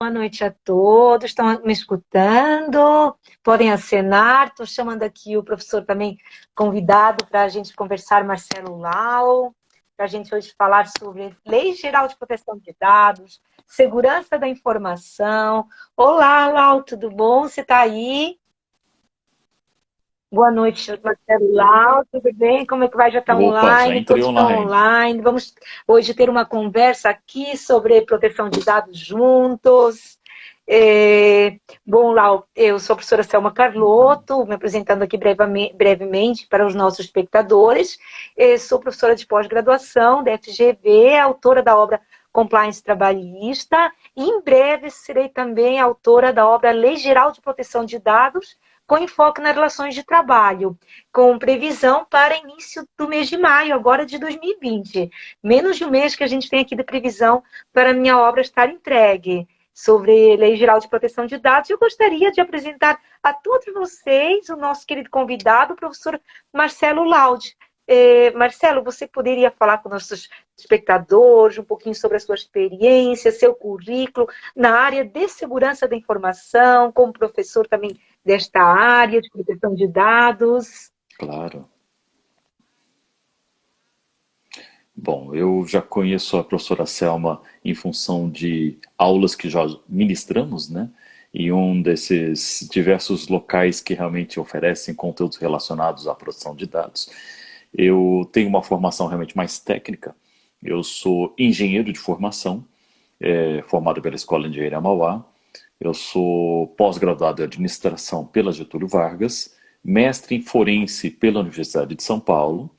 Boa noite a todos. Estão me escutando? Podem acenar. Estou chamando aqui o professor também convidado para a gente conversar, Marcelo Lau, para a gente hoje falar sobre Lei Geral de Proteção de Dados, segurança da informação. Olá, Lau, tudo bom? Você está aí? Boa noite, Marcelo Lau, tudo bem? Como é que vai? Já está Opa, já online? entrei Todos estão online. online. Vamos hoje ter uma conversa aqui sobre proteção de dados juntos. Bom, Lau, eu sou a professora Selma Carlotto, me apresentando aqui brevemente para os nossos espectadores. Sou professora de pós-graduação da FGV, autora da obra Compliance Trabalhista, e em breve serei também autora da obra Lei Geral de Proteção de Dados, com enfoque nas relações de trabalho, com previsão para início do mês de maio, agora de 2020. Menos de um mês que a gente tem aqui de previsão para a minha obra estar entregue sobre Lei Geral de Proteção de Dados. Eu gostaria de apresentar a todos vocês o nosso querido convidado, o professor Marcelo Laude. Marcelo, você poderia falar com nossos espectadores um pouquinho sobre a sua experiência, seu currículo na área de segurança da informação, como professor também desta área de proteção de dados? Claro. Bom, eu já conheço a professora Selma em função de aulas que já ministramos, né? E um desses diversos locais que realmente oferecem conteúdos relacionados à produção de dados. Eu tenho uma formação realmente mais técnica. Eu sou engenheiro de formação, formado pela Escola de Engenharia Mauá. Eu sou pós-graduado em administração pela Getúlio Vargas, mestre em forense pela Universidade de São Paulo,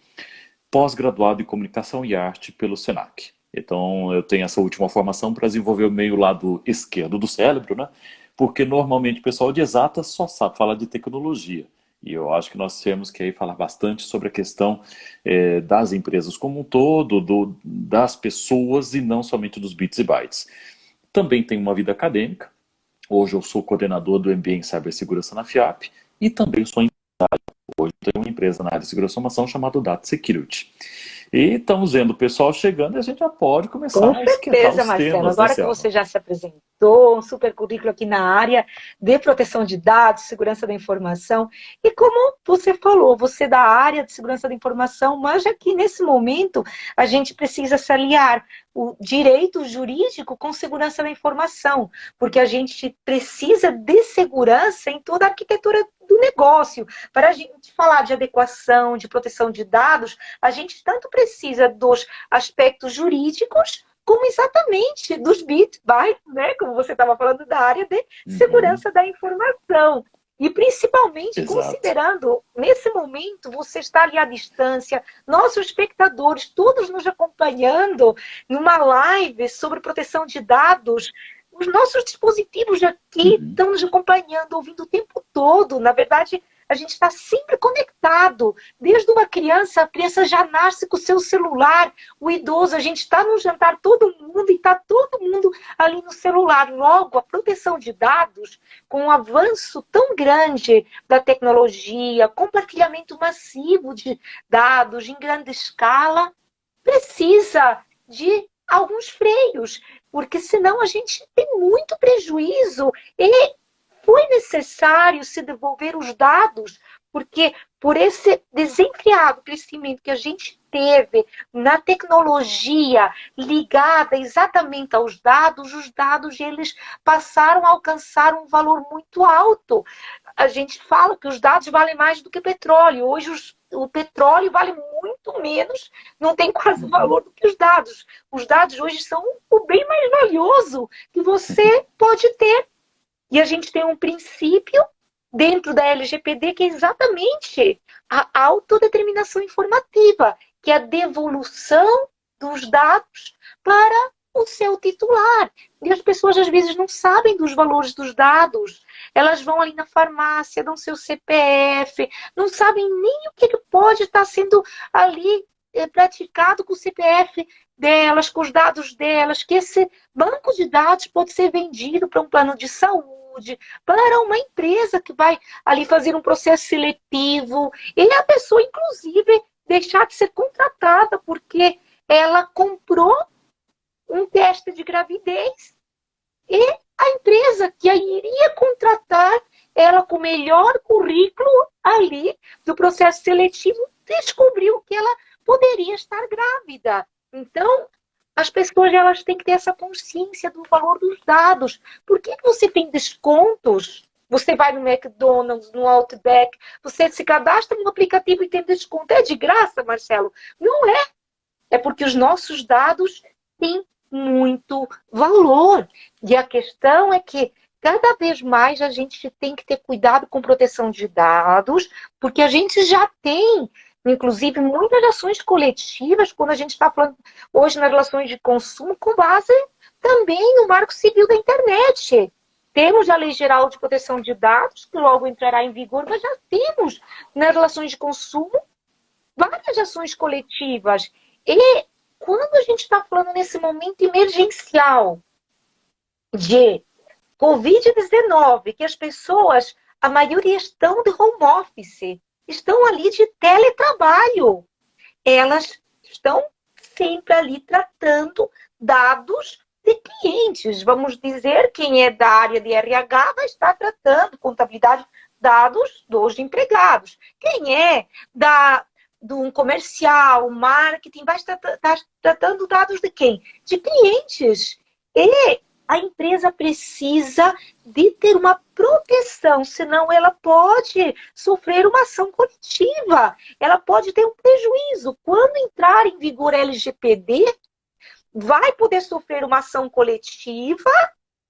pós-graduado em comunicação e arte pelo Senac. Então eu tenho essa última formação para desenvolver o meio lado esquerdo do cérebro, né? Porque normalmente o pessoal de exatas só sabe falar de tecnologia. E eu acho que nós temos que aí falar bastante sobre a questão das empresas como um todo, das pessoas e não somente dos bits e bytes. Também tenho uma vida acadêmica. Hoje eu sou coordenador do MBA em Cibersegurança na FIAP e também sou hoje tenho uma empresa na área de segurança da informação chamada Data Security. E estamos vendo o pessoal chegando e a gente já pode Com começar a esquentar certeza, os Marcelo. temas, né, Agora que Selma? você já se apresentou, um super currículo aqui na área de proteção de dados, segurança da informação. E como você falou, você da área de segurança da informação, mas aqui nesse momento a gente precisa se aliar o direito jurídico com segurança da informação, porque a gente precisa de segurança em toda a arquitetura do negócio. Para a gente falar de adequação, de proteção de dados, a gente tanto precisa dos aspectos jurídicos, como exatamente dos bits, bytes, né? Como você estava falando da área de Uhum, segurança da informação. E principalmente exato. considerando, nesse momento, você está ali à distância, nossos espectadores, todos nos acompanhando numa live sobre proteção de dados. Os nossos dispositivos aqui Uhum, estão nos acompanhando, ouvindo o tempo todo. Na verdade, a gente está sempre conectado. Desde uma criança, a criança já nasce com o seu celular, o idoso, a gente está no jantar, todo mundo, e está todo mundo ali no celular. Logo, a proteção de dados, com um avanço tão grande da tecnologia, compartilhamento massivo de dados em grande escala, precisa de alguns freios, porque senão a gente tem muito prejuízo e foi necessário se devolver os dados, porque por esse desenfreado crescimento que a gente teve na tecnologia ligada exatamente aos dados, os dados eles passaram a alcançar um valor muito alto. A gente fala que os dados valem mais do que petróleo. Hoje o petróleo vale muito menos, não tem quase uhum. valor do que os dados. Os dados hoje são o bem mais valioso que você pode ter. E a gente tem um princípio dentro da LGPD que é exatamente a autodeterminação informativa, que é a devolução dos dados para o seu titular. E as pessoas às vezes não sabem dos valores dos dados. Elas vão ali na farmácia, dão seu CPF, não sabem nem o que pode estar sendo ali praticado com o CPF delas, com os dados delas, que esse banco de dados pode ser vendido para um plano de saúde, para uma empresa que vai ali fazer um processo seletivo, e a pessoa, inclusive, deixar de ser contratada porque ela comprou um teste de gravidez e a empresa que a iria contratar, ela com o melhor currículo ali do processo seletivo, descobriu que ela poderia estar grávida. Então, as pessoas elas têm que ter essa consciência do valor dos dados. Por que você tem descontos? Você vai no McDonald's, no Outback, você se cadastra no aplicativo e tem desconto. É de graça, Marcelo? Não é. É porque os nossos dados têm muito valor. E a questão é que cada vez mais a gente tem que ter cuidado com proteção de dados, porque a gente já tem, inclusive, muitas ações coletivas, quando a gente está falando hoje nas relações de consumo, com base também no Marco Civil da Internet. Temos a Lei Geral de Proteção de Dados, que logo entrará em vigor, mas já temos nas relações de consumo várias ações coletivas. E quando a gente está falando nesse momento emergencial de Covid-19, que as pessoas, a maioria estão de home office, estão ali de teletrabalho, elas estão sempre ali tratando dados de clientes. Vamos dizer, quem é da área de RH vai estar tratando contabilidade, dados dos empregados. Quem é de um comercial, marketing, vai estar tratando dados de quem? De clientes. E a empresa precisa de ter uma proteção, senão ela pode sofrer uma ação coletiva. Ela pode ter um prejuízo. Quando entrar em vigor LGPD, vai poder sofrer uma ação coletiva,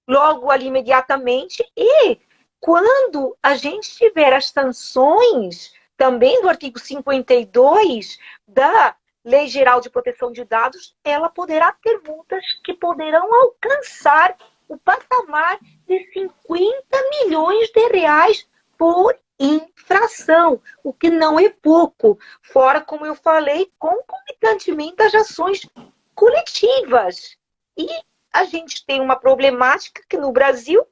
logo ali imediatamente, e quando a gente tiver as sanções, também do artigo 52 da Lei Geral de Proteção de Dados, ela poderá ter multas que poderão alcançar o patamar de 50 milhões de reais por infração, o que não é pouco. Fora, como eu falei, concomitantemente às ações coletivas. E a gente tem uma problemática que no Brasil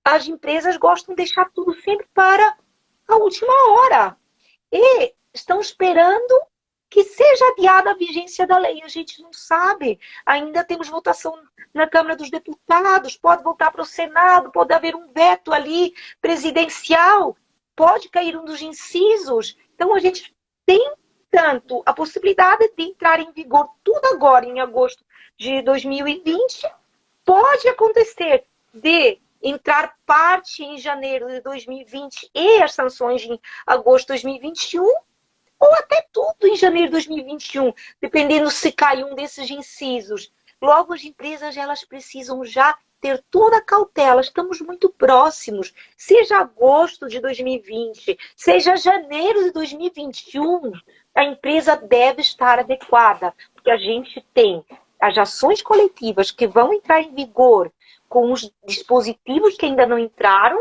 as empresas gostam de deixar tudo sempre para a última hora. E estão esperando que seja adiada a vigência da lei. A gente não sabe. Ainda temos votação na Câmara dos Deputados, pode voltar para o Senado, pode haver um veto ali presidencial, pode cair um dos incisos. Então a gente tem tanto a possibilidade de entrar em vigor tudo agora, em agosto de 2020, pode acontecer de entrar parte em janeiro de 2020 e as sanções em agosto de 2021, ou até tudo em janeiro de 2021, dependendo se cai um desses incisos. Logo, as empresas elas precisam já ter toda a cautela, estamos muito próximos, seja agosto de 2020, seja janeiro de 2021, a empresa deve estar adequada, porque a gente tem as ações coletivas que vão entrar em vigor com os dispositivos que ainda não entraram,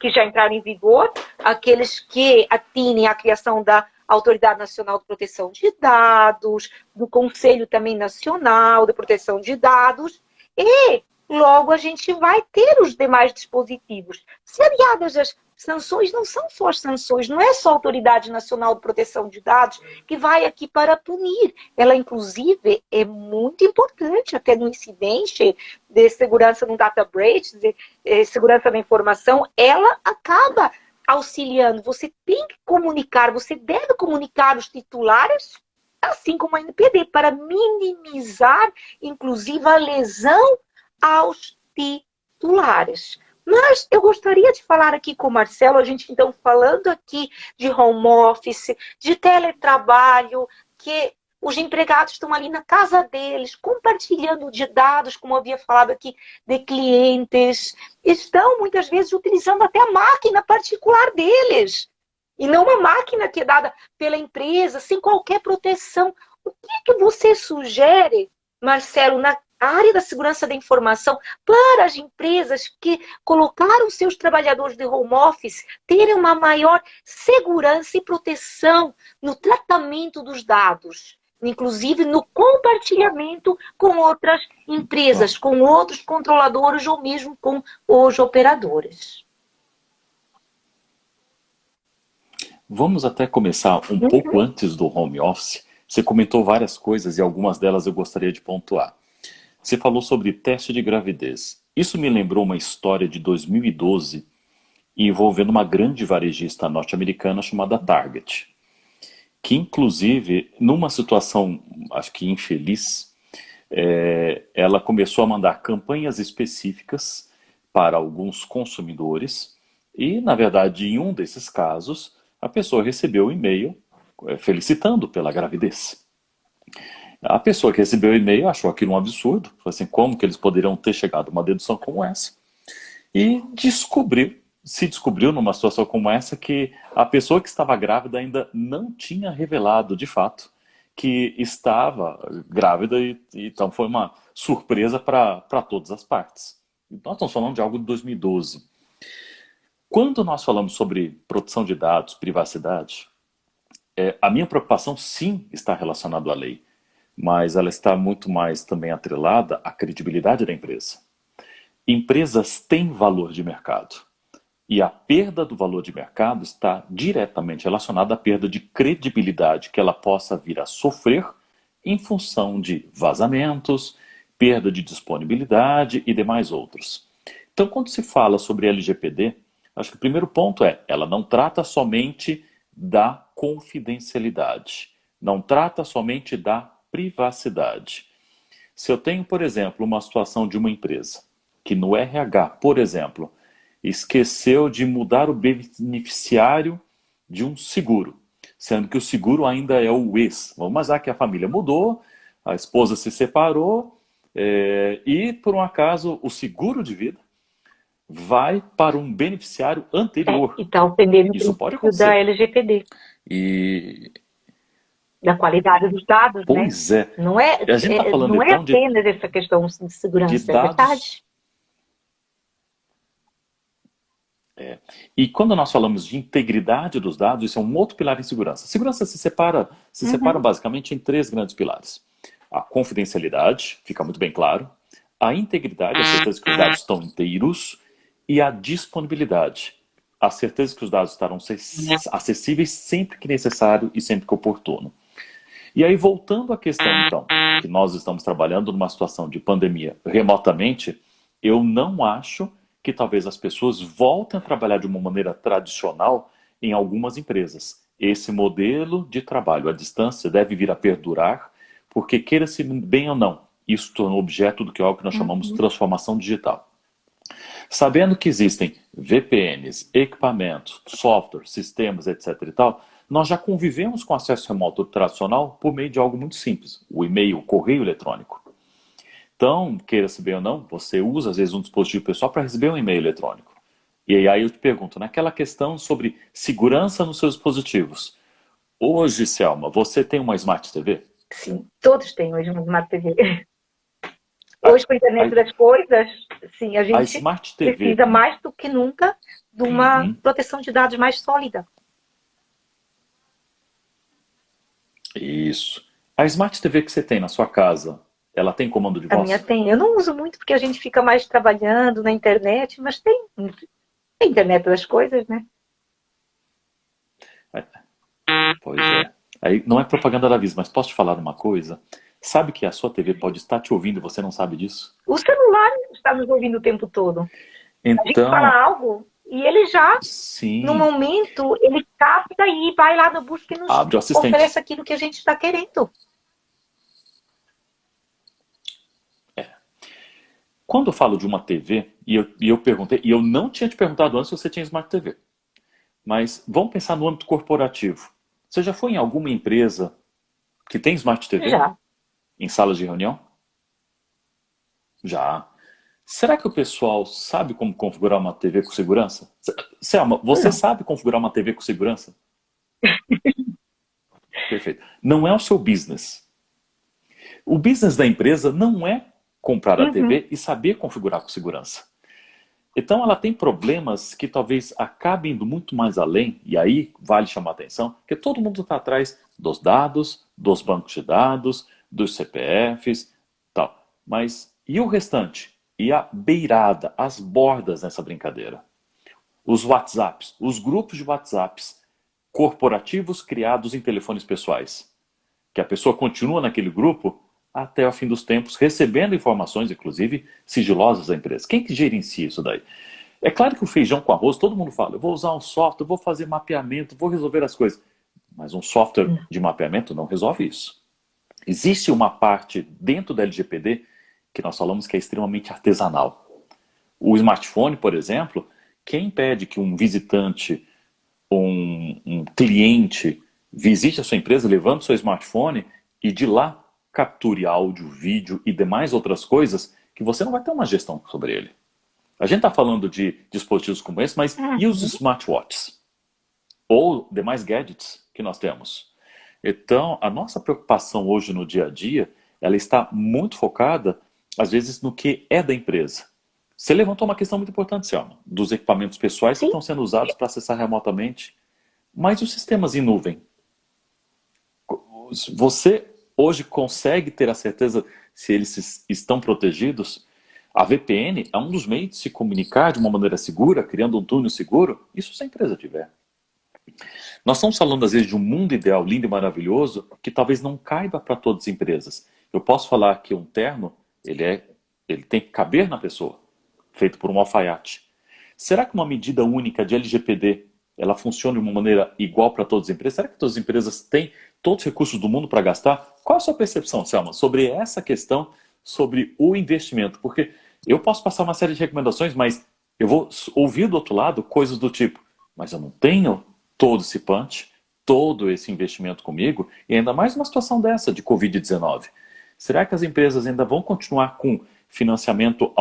que já entraram em vigor, aqueles que atinem à criação da Autoridade Nacional de Proteção de Dados, do Conselho também Nacional de Proteção de Dados, e logo a gente vai ter os demais dispositivos. Se aliadas as sanções, não são só as sanções, não é só a Autoridade Nacional de Proteção de Dados que vai aqui para punir. Ela, inclusive, é muito importante, até no incidente de segurança no data breach, de segurança da informação, ela acaba auxiliando. Você tem que comunicar, você deve comunicar os titulares, assim como a NPD, para minimizar, inclusive, a lesão aos titulares. Mas eu gostaria de falar aqui com o Marcelo, a gente então falando aqui de home office, de teletrabalho, que os empregados estão ali na casa deles, compartilhando de dados, como eu havia falado aqui, de clientes, estão muitas vezes utilizando até a máquina particular deles, e não uma máquina que é dada pela empresa, sem qualquer proteção. O que é que você sugere, Marcelo, na área da segurança da informação, para as empresas que colocaram seus trabalhadores de home office terem uma maior segurança e proteção no tratamento dos dados, inclusive no compartilhamento com outras empresas, com outros controladores ou mesmo com os operadores? Vamos até começar um pouco antes do home office. Você comentou várias coisas e algumas delas eu gostaria de pontuar. Você falou sobre teste de gravidez. Isso me lembrou uma história de 2012 envolvendo uma grande varejista norte-americana chamada Target, que inclusive, numa situação, acho que infeliz, ela começou a mandar campanhas específicas para alguns consumidores e, na verdade, em um desses casos, a pessoa recebeu um e-mail felicitando pela gravidez. A pessoa que recebeu o e-mail achou aquilo um absurdo, falou assim, como que eles poderiam ter chegado a uma dedução como essa? E se descobriu numa situação como essa que a pessoa que estava grávida ainda não tinha revelado de fato que estava grávida e então foi uma surpresa para todas as partes. Nós estamos falando de algo de 2012. Quando nós falamos sobre proteção de dados, privacidade, a minha preocupação sim está relacionada à lei, mas ela está muito mais também atrelada à credibilidade da empresa. Empresas têm valor de mercado. E a perda do valor de mercado está diretamente relacionada à perda de credibilidade que ela possa vir a sofrer em função de vazamentos, perda de disponibilidade e demais outros. Então, quando se fala sobre LGPD, acho que o primeiro ponto ela não trata somente da confidencialidade, não trata somente da privacidade. Se eu tenho, por exemplo, uma situação de uma empresa que no RH, por exemplo, esqueceu de mudar o beneficiário de um seguro, sendo que o seguro ainda é o ex. Vamos imaginar que a família mudou, a esposa se separou e, por um acaso, o seguro de vida vai para um beneficiário anterior. E está ofendendo o Isso pode princípio da acontecer. LGPD. E Da qualidade dos dados, né? pois é. Não é, A gente está falando não é então apenas essa questão de de segurança, é dados. verdade. E quando nós falamos de integridade dos dados, isso é um outro pilar em segurança. Segurança se separa basicamente em três grandes pilares. A confidencialidade, fica muito bem claro. A integridade, a certeza que os dados estão inteiros. E a disponibilidade, a certeza que os dados estarão acessíveis sempre que necessário e sempre que oportuno. E aí, voltando à questão, então, que nós estamos trabalhando numa situação de pandemia remotamente, eu não acho que talvez as pessoas voltem a trabalhar de uma maneira tradicional em algumas empresas. Esse modelo de trabalho à distância deve vir a perdurar, porque queira-se bem ou não, isso tornou objeto do que é algo que nós chamamos de transformação digital. Sabendo que existem VPNs, equipamentos, software, sistemas, etc. e tal, nós já convivemos com acesso remoto tradicional por meio de algo muito simples, o e-mail, o correio eletrônico. Então, queira-se bem ou não, você usa às vezes um dispositivo pessoal para receber um e-mail eletrônico. E aí eu te pergunto, naquela questão sobre segurança nos seus dispositivos, hoje, Selma, você tem uma Smart TV? Sim, todos têm hoje uma Smart TV. Hoje, com a internet das coisas, sim, a gente Smart TV precisa mais do que nunca de uma proteção de dados mais sólida. Isso. A Smart TV que você tem na sua casa, ela tem comando de voz? A minha tem. Eu não uso muito porque a gente fica mais trabalhando na internet, mas tem internet das coisas, né? Pois é. Aí não é propaganda da Visa, mas posso te falar uma coisa? Sabe que a sua TV pode estar te ouvindo e você não sabe disso? O celular está nos ouvindo o tempo todo. Então, a gente fala algo e ele já, sim, no momento, ele capta e vai lá na busca e nos abre o assistente. oferece aquilo que a gente está querendo. Quando eu falo de uma TV, e eu perguntei, e eu não tinha te perguntado antes se você tinha Smart TV, mas vamos pensar no âmbito corporativo. Você já foi em alguma empresa que tem Smart TV? Já. Em salas de reunião? Já. Será que o pessoal sabe como configurar uma TV com segurança? Selma, você sabe configurar uma TV com segurança? Perfeito. Não é o seu business. O business da empresa não é comprar a TV e saber configurar com segurança. Então ela tem problemas que talvez acabem indo muito mais além, e aí vale chamar a atenção, porque todo mundo está atrás dos dados, dos bancos de dados, dos CPFs, tal. Mas e o restante? E a beirada, as bordas nessa brincadeira? Os WhatsApps, os grupos de WhatsApps corporativos criados em telefones pessoais. Que a pessoa continua naquele grupo, até o fim dos tempos, recebendo informações, inclusive, sigilosas da empresa. Quem que gerencia isso daí? É claro que o feijão com arroz, todo mundo fala, eu vou usar um software, eu vou fazer mapeamento, vou resolver as coisas. Mas um software de mapeamento não resolve isso. Existe uma parte dentro da LGPD que nós falamos que é extremamente artesanal. O smartphone, por exemplo, quem impede que um visitante, um cliente, visite a sua empresa levando seu smartphone e de lá capture áudio, vídeo e demais outras coisas que você não vai ter uma gestão sobre ele. A gente está falando de dispositivos como esse, mas e os smartwatches? Ou demais gadgets que nós temos? Então, a nossa preocupação hoje no dia a dia, ela está muito focada, às vezes, no que é da empresa. Você levantou uma questão muito importante, Selma, dos equipamentos pessoais que estão sendo usados para acessar remotamente. Mas os sistemas em nuvem? Você hoje consegue ter a certeza se eles estão protegidos? A VPN é um dos meios de se comunicar de uma maneira segura, criando um túnel seguro? Isso se a empresa tiver. Nós estamos falando, às vezes, de um mundo ideal, lindo e maravilhoso, que talvez não caiba para todas as empresas. Eu posso falar que um terno, ele tem que caber na pessoa, feito por um alfaiate. Será que uma medida única de LGPD, ela funciona de uma maneira igual para todas as empresas? Será que todas as empresas têm todos os recursos do mundo para gastar? Qual a sua percepção, Selma, sobre essa questão, sobre o investimento? Porque eu posso passar uma série de recomendações, mas eu vou ouvir do outro lado coisas do tipo, mas eu não tenho todo esse punch, todo esse investimento comigo, e ainda mais numa situação dessa de Covid-19. Será que as empresas ainda vão continuar com financiamento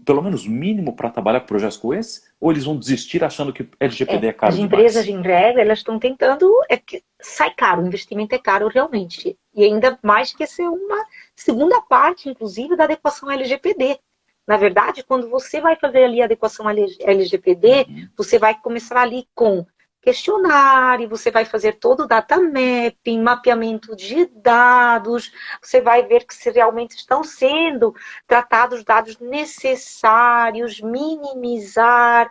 pelo menos mínimo para trabalhar com projetos como esse? Ou eles vão desistir achando que LGPD é caro demais? As empresas, em breve, elas estão tentando... que sai caro, o investimento é caro realmente. E ainda mais que essa é uma segunda parte, inclusive, da adequação LGPD. Na verdade, quando você vai fazer ali a adequação LGPD, você vai começar ali com questionário, você vai fazer todo o data mapping, mapeamento de dados, você vai ver que se realmente estão sendo tratados os dados necessários, minimizar.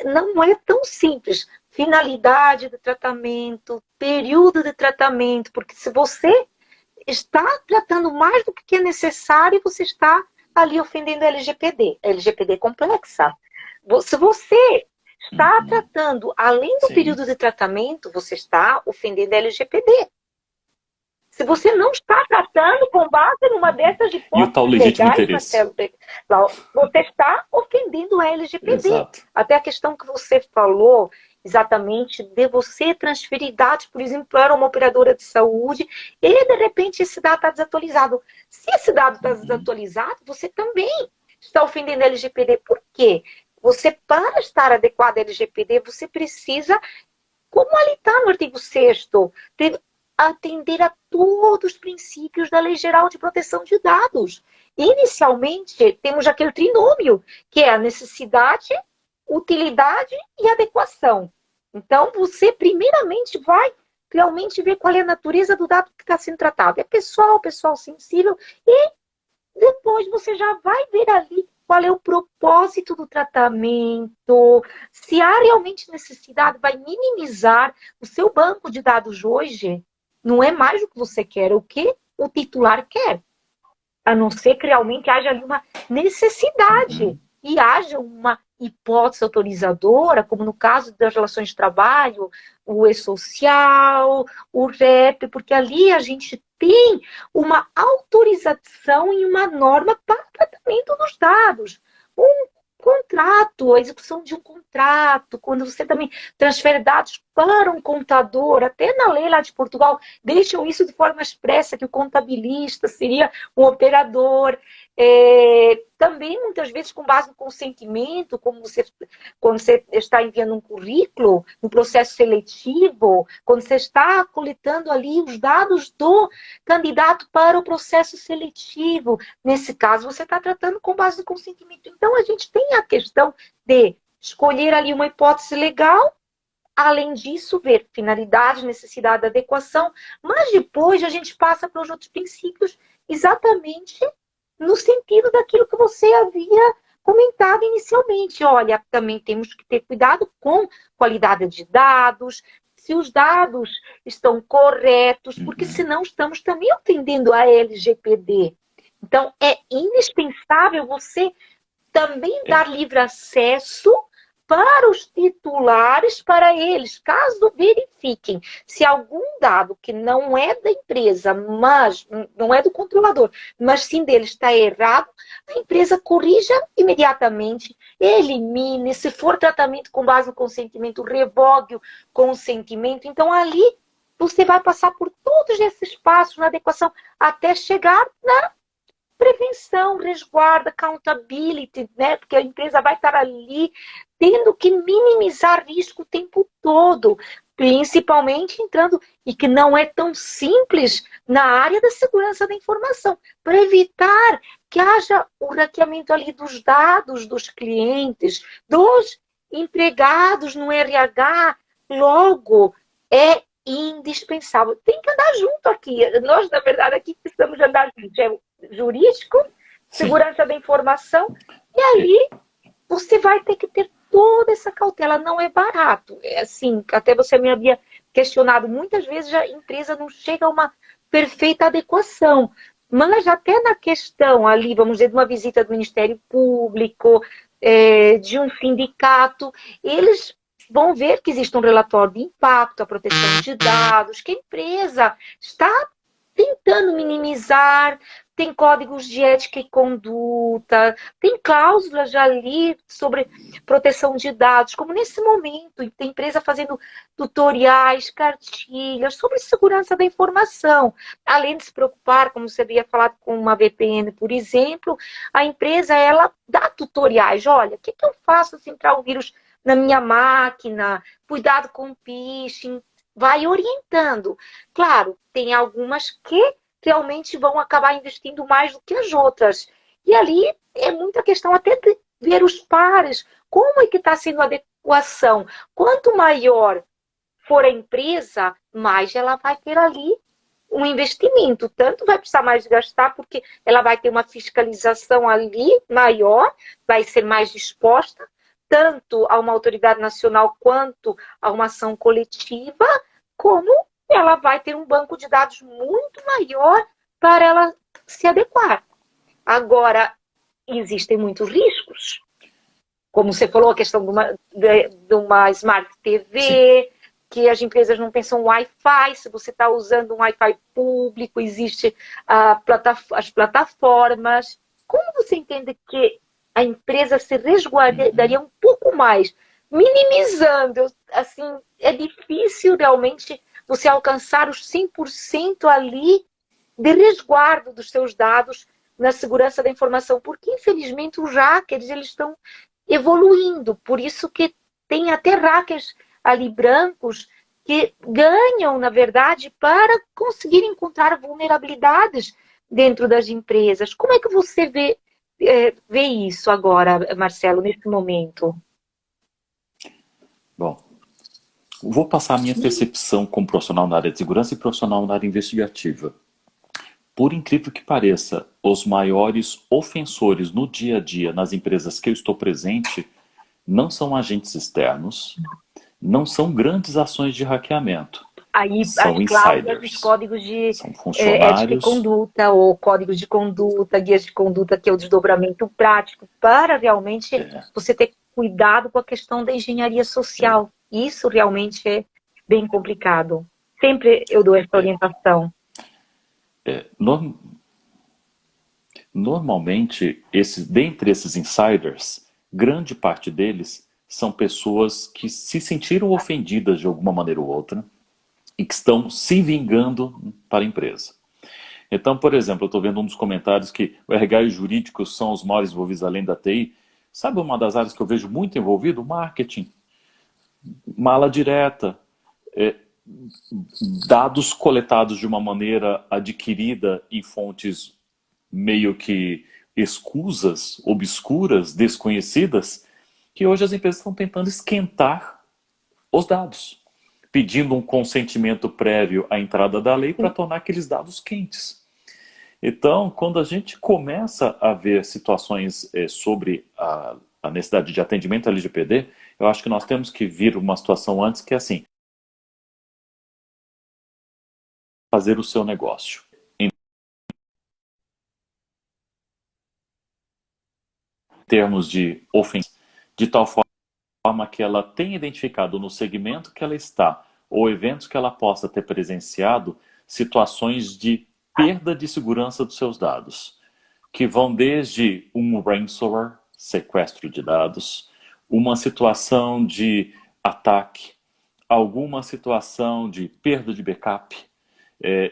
Não é tão simples. Finalidade do tratamento, período de tratamento, porque se você está tratando mais do que é necessário, você está ali ofendendo a LGPD. A LGPD é complexa. Se você está tratando, além do período de tratamento, você está ofendendo a LGPD. Se você não está tratando com base numa dessas hipóteses e o tal legítimo interesse? Você está ofendendo a LGPD. Exato. Até a questão que você falou, exatamente, de você transferir dados, por exemplo, para uma operadora de saúde, e de repente esse dado está desatualizado. Se esse dado está desatualizado, você também está ofendendo a LGPD. Por quê? Você, para estar adequado à LGPD, você precisa, como ali está no artigo 6º, atender a todos os princípios da Lei Geral de Proteção de Dados. Inicialmente, temos aquele trinômio, que é a necessidade, utilidade e adequação. Então, você primeiramente vai realmente ver qual é a natureza do dado que está sendo tratado. É pessoal sensível, e depois você já vai ver ali qual é o propósito do tratamento, se há realmente necessidade, vai minimizar. O seu banco de dados hoje não é mais o que você quer, é o que o titular quer. A não ser que realmente haja ali uma necessidade e haja uma hipótese autorizadora, como no caso das relações de trabalho, o e-social, o REP, porque ali a gente tem uma autorização e uma norma para o tratamento dos dados. Um contrato, a execução de um contrato, quando você também transfere dados para um contador, até na lei lá de Portugal, deixam isso de forma expressa, que o contabilista seria um operador. Também, muitas vezes, com base no consentimento, quando você está enviando um currículo, no processo seletivo, quando você está coletando ali os dados do candidato para o processo seletivo. Nesse caso, você está tratando com base no consentimento. Então, a gente tem a questão de escolher ali uma hipótese legal, além disso, ver finalidade, necessidade, adequação, mas depois a gente passa para os outros princípios exatamente no sentido daquilo que você havia comentado inicialmente. Olha, também temos que ter cuidado com qualidade de dados, se os dados estão corretos, porque Uhum. senão estamos também atendendo a LGPD. Então, é indispensável você também É, dar livre acesso para os titulares, para eles, caso verifiquem se algum dado que não é da empresa, mas não é do controlador, mas sim dele está errado, a empresa corrija imediatamente, elimine, se for tratamento com base no consentimento, revogue o consentimento. Então, ali você vai passar por todos esses passos na adequação até chegar na prevenção, resguardo, accountability, né? Porque a empresa vai estar ali tendo que minimizar risco o tempo todo, principalmente entrando, e que não é tão simples na área da segurança da informação, para evitar que haja o hackeamento ali dos dados dos clientes, dos empregados no RH, logo é indispensável. Tem que andar junto aqui. Nós, na verdade, aqui precisamos andar junto. É jurídico, sim. segurança da informação, e É, ali você vai ter que ter toda essa cautela. Não é barato. É assim, até você me havia questionado, muitas vezes a empresa não chega a uma perfeita adequação. Mas até na questão ali, vamos dizer, de uma visita do Ministério Público, de um sindicato, eles vão ver que existe um relatório de impacto, a proteção de dados, que a empresa está tentando minimizar, tem códigos de ética e conduta, tem cláusulas já ali sobre proteção de dados, como nesse momento, tem empresa fazendo tutoriais, cartilhas sobre segurança da informação. Além de se preocupar, como você havia falado com uma VPN, por exemplo, a empresa, ela dá tutoriais. Olha, o que eu faço se entrar um vírus na minha máquina? Cuidado com o phishing. Vai orientando. Claro, tem algumas que realmente vão acabar investindo mais do que as outras. E ali é muita questão até de ver os pares, como é que está sendo a adequação. Quanto maior for a empresa, mais ela vai ter ali um investimento. Tanto vai precisar mais gastar, porque ela vai ter uma fiscalização ali maior, vai ser mais disposta, tanto a uma autoridade nacional quanto a uma ação coletiva, como ela vai ter um banco de dados muito maior para ela se adequar. Agora, existem muitos riscos. Como você falou, a questão de uma Smart sim. TV, que as empresas não pensam Wi-Fi, se você está usando um Wi-Fi público, existe as plataformas. Como você entende que a empresa se resguardaria Uhum. um pouco mais, minimizando? Assim, é difícil realmente você alcançar os 100% ali de resguardo dos seus dados na segurança da informação, porque infelizmente os hackers eles estão evoluindo, por isso que tem até hackers ali brancos que ganham, na verdade, para conseguir encontrar vulnerabilidades dentro das empresas. Como é que você vê isso agora, Marcelo, nesse momento? Bom, vou passar a minha percepção como profissional na área de segurança e profissional na área investigativa. Por incrível que pareça, os maiores ofensores no dia a dia nas empresas que eu estou presente não são agentes externos, não são grandes ações de hackeamento, Aí as são cláusulas dos insiders, códigos de são ética e funcionários. conduta, ou códigos de conduta, guias de conduta, que é o desdobramento prático, para realmente É, você ter cuidado com a questão da engenharia social. Isso realmente é bem complicado. Sempre eu dou essa orientação. no- Normalmente, dentre esses insiders, grande parte deles são pessoas que se sentiram ofendidas de alguma maneira ou outra e que estão se vingando para a empresa. Então, por exemplo, eu estou vendo um dos comentários que o RH e o jurídico são os maiores envolvidos além da TI. Sabe uma das áreas que eu vejo muito envolvido? O marketing, mala direta, é, dados coletados de uma maneira adquirida em fontes meio que escusas, obscuras, desconhecidas, que hoje as empresas estão tentando esquentar os dados, pedindo um consentimento prévio à entrada da lei para tornar aqueles dados quentes. Então, quando a gente começa a ver situações sobre a necessidade de atendimento à LGPD, eu acho que nós temos que vir uma situação antes que é assim, fazer o seu negócio. Em termos de ofensa, de tal forma que ela tenha identificado no segmento que ela está, ou eventos que ela possa ter presenciado, situações de perda de segurança dos seus dados, que vão desde um ransomware, sequestro de dados, uma situação de ataque, alguma situação de perda de backup,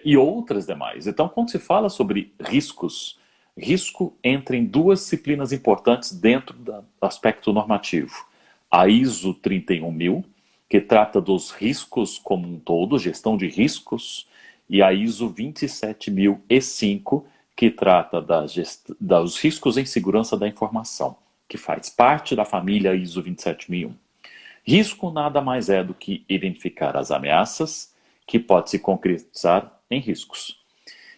e outras demais. Então, quando se fala sobre riscos, risco entra em duas disciplinas importantes dentro do aspecto normativo. A ISO 31000, que trata dos riscos como um todo, gestão de riscos, e a ISO 27005, que trata dos riscos em segurança da informação, que faz parte da família ISO 27001. Risco nada mais é do que identificar as ameaças que pode se concretizar em riscos.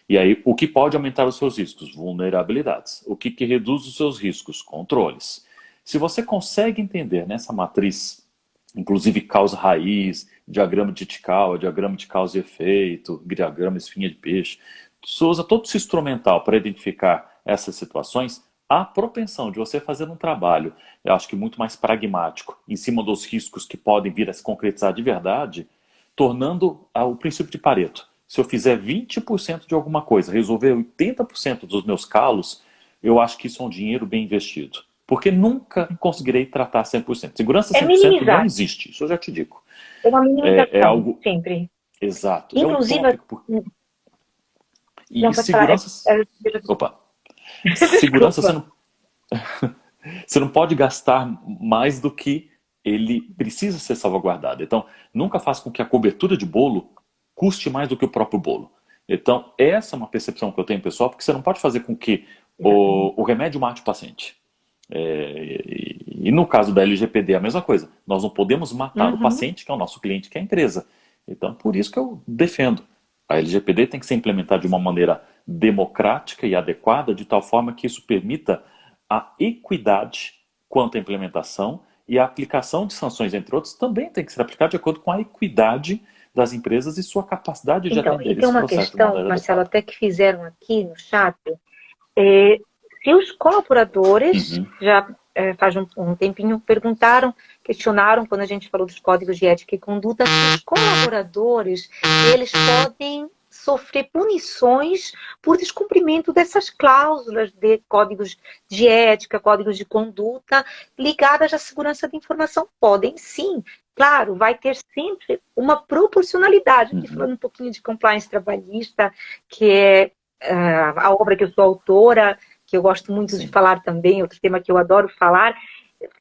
E aí, o que pode aumentar os seus riscos? Vulnerabilidades. O que reduz os seus riscos? Controles. Se você consegue entender nessa matriz, inclusive causa raiz, diagrama de Tikal, diagrama de causa e efeito, diagrama espinha de peixe, você usa todo esse instrumental para identificar essas situações, a propensão de você fazer um trabalho, eu acho que muito mais pragmático, em cima dos riscos que podem vir a se concretizar de verdade, tornando o princípio de Pareto. Se eu fizer 20% de alguma coisa, resolver 80% dos meus calos, eu acho que isso é um dinheiro bem investido. Porque nunca conseguirei tratar 100%. Segurança 100% não existe, isso eu já te digo. É uma minimização, é algo... sempre. Exato. Inclusive... É utópico. E segurança... Opa. Segurança você não... você não pode gastar mais do que ele precisa ser salvaguardado. Então, nunca faça com que a cobertura de bolo custe mais do que o próprio bolo. Então, essa é uma percepção que eu tenho, pessoal, porque você não pode fazer com que o remédio mate o paciente. E no caso da LGPD é a mesma coisa. Nós não podemos matar o paciente, que é o nosso cliente, que é a empresa. Então, por isso que eu defendo. A LGPD tem que ser implementada de uma maneira democrática e adequada, de tal forma que isso permita a equidade quanto à implementação, e a aplicação de sanções, entre outros, também tem que ser aplicada de acordo com a equidade das empresas e sua capacidade de atender esse processo. Tem uma questão, Marcelo, até que fizeram aqui no chat, se os colaboradores, já faz um tempinho, questionaram quando a gente falou dos códigos de ética e conduta, se os colaboradores, eles podem sofrer punições por descumprimento dessas cláusulas de códigos de ética, códigos de conduta ligadas à segurança da informação. Podem sim. Claro, vai ter sempre uma proporcionalidade. Aqui falando um pouquinho de compliance trabalhista, que é a obra que eu sou autora, que eu gosto muito de falar também, outro tema que eu adoro falar,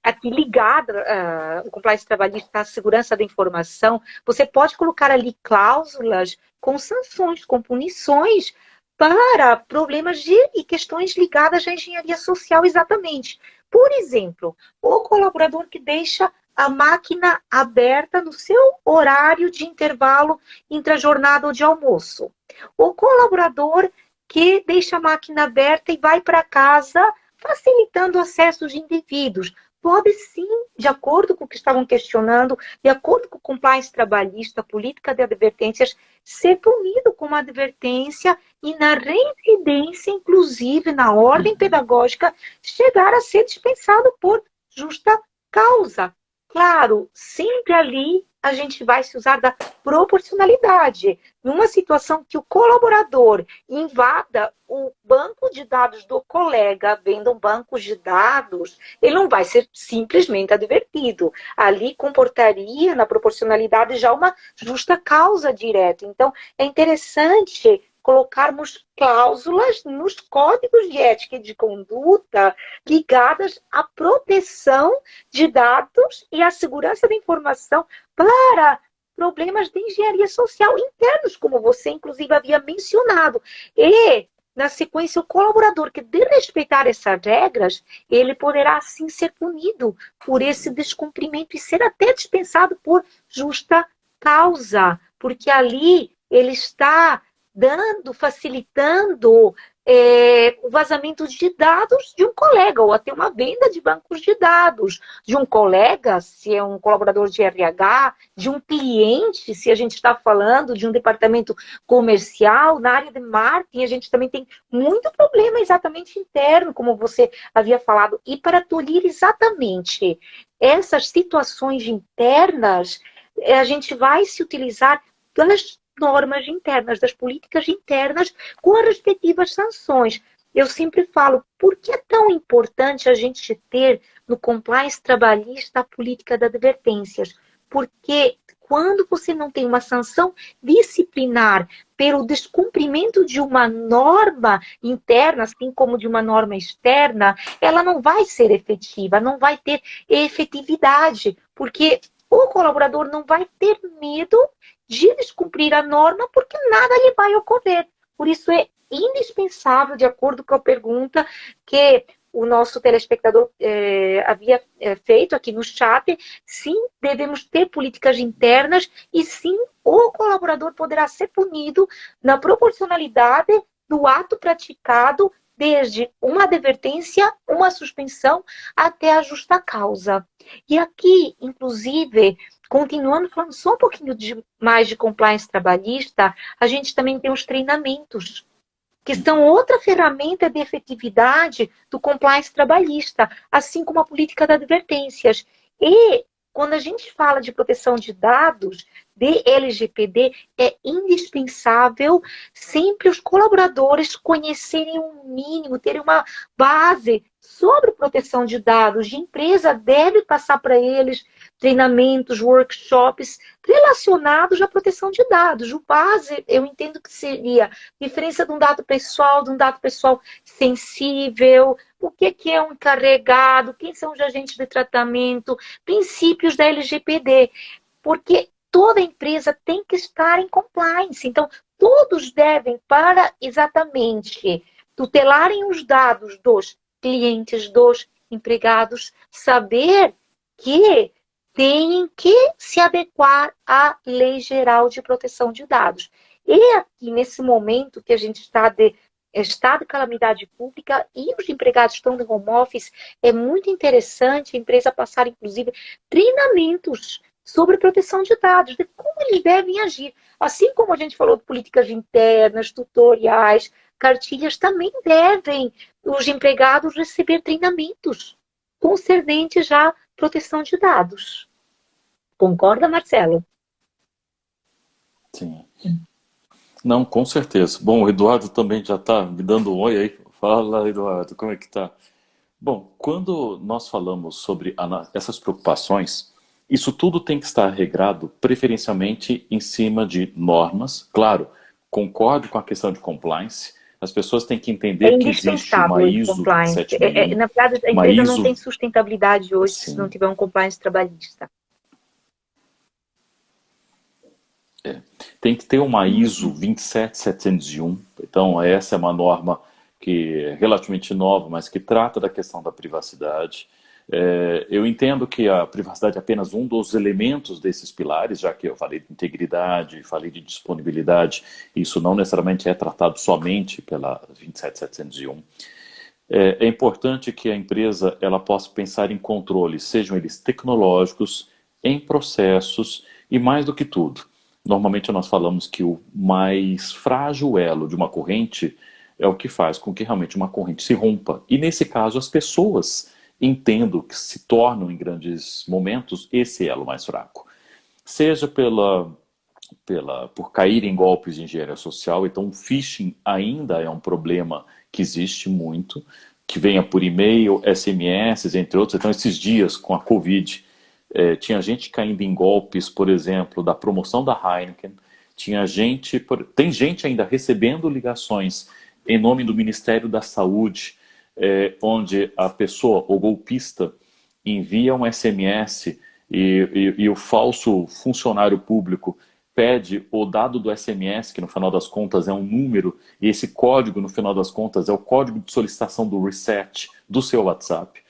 aqui ligada o compliance trabalhista à segurança da informação, você pode colocar ali cláusulas com sanções, com punições para problemas e questões ligadas à engenharia social, exatamente. Por exemplo, o colaborador que deixa a máquina aberta no seu horário de intervalo intrajornada ou de almoço. O colaborador que deixa a máquina aberta e vai para casa facilitando acessos de indivíduos. Pode sim, de acordo com o que estavam questionando, de acordo com o compliance trabalhista, a política de advertências, ser punido com uma advertência e na reincidência, inclusive na ordem pedagógica, chegar a ser dispensado por justa causa. Claro, sempre ali a gente vai se usar da proporcionalidade. Numa situação que o colaborador invada o banco de dados do colega, vendo um banco de dados, ele não vai ser simplesmente advertido. Ali comportaria, na proporcionalidade, já uma justa causa direta. Então, é interessante colocarmos cláusulas nos códigos de ética e de conduta ligadas à proteção de dados e à segurança da informação para problemas de engenharia social internos, como você, inclusive, havia mencionado. E, na sequência, o colaborador que desrespeitar essas regras, ele poderá, sim, ser punido por esse descumprimento e ser até dispensado por justa causa, porque ali ele está facilitando o vazamento de dados de um colega, ou até uma venda de bancos de dados de um colega, se é um colaborador de RH, de um cliente, se a gente está falando de um departamento comercial. Na área de marketing, a gente também tem muito problema exatamente interno, como você havia falado, e para tolir exatamente essas situações internas, a gente vai se utilizar das normas internas, das políticas internas, com as respectivas sanções. Eu sempre falo, por que é tão importante a gente ter no compliance trabalhista a política de advertências? Porque quando você não tem uma sanção disciplinar pelo descumprimento de uma norma interna, assim como de uma norma externa, ela não vai ser efetiva, não vai ter efetividade, porque o colaborador não vai ter medo de descumprir a norma, porque nada lhe vai ocorrer. Por isso é indispensável, de acordo com a pergunta que o nosso telespectador havia feito aqui no chat, sim, devemos ter políticas internas e sim, o colaborador poderá ser punido na proporcionalidade do ato praticado, desde uma advertência, uma suspensão, até a justa causa. E aqui, inclusive, continuando falando só um pouquinho mais de compliance trabalhista, a gente também tem os treinamentos, que são outra ferramenta de efetividade do compliance trabalhista, assim como a política de advertências. E quando a gente fala de proteção de dados, de LGPD, é indispensável sempre os colaboradores conhecerem um mínimo, terem uma base sobre proteção de dados. A empresa deve passar para eles treinamentos, workshops relacionados à proteção de dados. O base, eu entendo que seria diferença de um dado pessoal sensível, o que é um encarregado, quem são os agentes de tratamento, princípios da LGPD, porque toda empresa tem que estar em compliance. Então, todos devem, para exatamente tutelarem os dados dos clientes, dos empregados, saber que têm que se adequar à Lei Geral de Proteção de Dados. E aqui, nesse momento que a gente está de estado de calamidade pública e os empregados estão de home office, é muito interessante a empresa passar, inclusive, treinamentos sobre proteção de dados, de como eles devem agir. Assim como a gente falou de políticas internas, tutoriais, cartilhas, também devem os empregados receber treinamentos concernentes à proteção de dados. Concorda, Marcelo? Sim. Não, com certeza. Bom, o Eduardo também já está me dando um oi aí. Fala, Eduardo, como é que tá? Bom, quando nós falamos sobre essas preocupações, isso tudo tem que estar regrado preferencialmente em cima de normas. Claro, concordo com a questão de compliance. As pessoas têm que É entender que existe uma indispensável esse ISO compliance. 27001, Na verdade, a uma empresa não tem ISO, sustentabilidade hoje se não assim, tiver um compliance trabalhista. tem que ter uma ISO 27701. Então, essa é uma norma que é relativamente nova, mas que trata da questão da privacidade. Eu entendo que a privacidade é apenas um dos elementos desses pilares, já que eu falei de integridade, falei de disponibilidade, isso não necessariamente é tratado somente pela 27701. É importante que a empresa ela possa pensar em controles, sejam eles tecnológicos, em processos e mais do que tudo. Normalmente nós falamos que o mais frágil elo de uma corrente é o que faz com que realmente uma corrente se rompa. E nesse caso as pessoas entendo que se tornam em grandes momentos esse elo mais fraco. Seja por cair em golpes de engenharia social, então o phishing ainda é um problema que existe muito, que venha por e-mail, SMS, entre outros. Então esses dias com a Covid, tinha gente caindo em golpes, por exemplo, da promoção da Heineken, tem gente ainda recebendo ligações em nome do Ministério da Saúde, onde a pessoa, o golpista, envia um SMS e o falso funcionário público pede o dado do SMS, que no final das contas é um número, e esse código, no final das contas, é o código de solicitação do reset do seu WhatsApp.